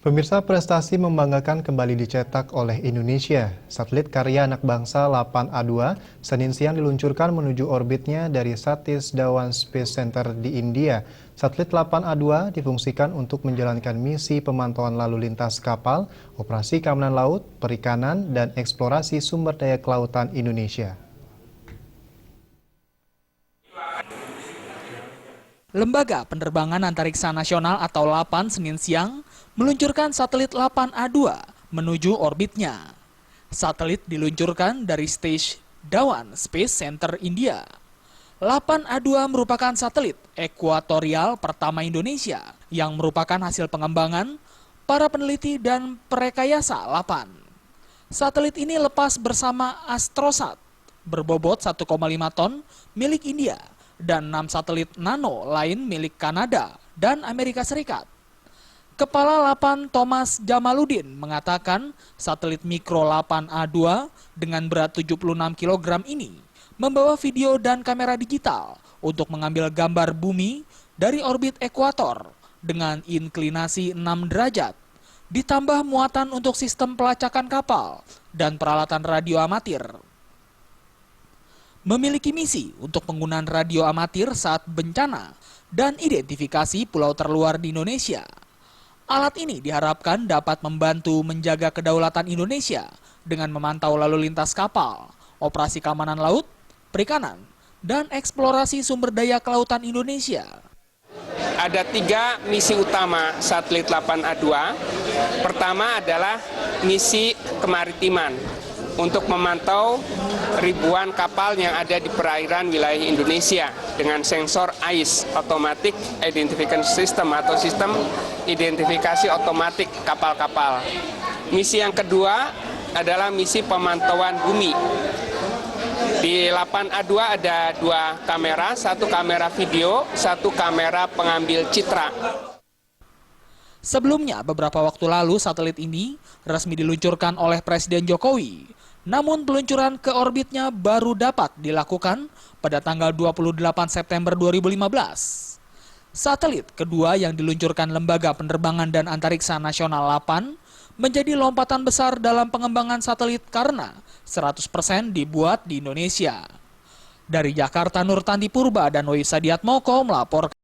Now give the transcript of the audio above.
Pemirsa, prestasi membanggakan kembali dicetak oleh Indonesia. Satelit karya anak bangsa 8A2 Senin siang diluncurkan menuju orbitnya dari Satish Dhawan Space Center di India. Satelit 8A2 difungsikan untuk menjalankan misi pemantauan lalu lintas kapal, operasi keamanan laut, perikanan, dan eksplorasi sumber daya kelautan Indonesia. Lembaga Penerbangan Antariksa Nasional atau LAPAN Senin siang meluncurkan satelit 8A2 menuju orbitnya. Satelit diluncurkan dari Satish Dhawan Space Center India. 8A2 merupakan satelit ekuatorial pertama Indonesia yang merupakan hasil pengembangan para peneliti dan perekayasa LAPAN. Satelit ini lepas bersama Astrosat berbobot 1,5 ton milik India dan 6 satelit nano lain milik Kanada dan Amerika Serikat. Kepala LAPAN Thomas Jamaludin mengatakan satelit mikro 8A2 dengan berat 76 kg ini membawa video dan kamera digital untuk mengambil gambar bumi dari orbit ekuator dengan inklinasi 6 derajat, ditambah muatan untuk sistem pelacakan kapal dan peralatan radio amatir. Memiliki misi untuk penggunaan radio amatir saat bencana dan identifikasi pulau terluar di Indonesia. Alat ini diharapkan dapat membantu menjaga kedaulatan Indonesia dengan memantau lalu lintas kapal, operasi keamanan laut, perikanan, dan eksplorasi sumber daya kelautan Indonesia. Ada 3 misi utama satelit 8A2. Pertama adalah misi kemaritiman untuk memantau ribuan kapal yang ada di perairan wilayah Indonesia dengan sensor AIS, Automatic Identification System atau sistem identifikasi otomatis kapal-kapal. Misi yang kedua adalah misi pemantauan bumi. Di 8A2 ada 2 kamera, 1 kamera video, 1 kamera pengambil citra. Sebelumnya, beberapa waktu lalu satelit ini resmi diluncurkan oleh Presiden Jokowi. Namun peluncuran ke orbitnya baru dapat dilakukan pada tanggal 28 September 2015. Satelit kedua yang diluncurkan Lembaga Penerbangan dan Antariksa Nasional LAPAN menjadi lompatan besar dalam pengembangan satelit karena 100% dibuat di Indonesia. Dari Jakarta, Nur Tanti Purba dan Wisa Diatmoko melaporkan.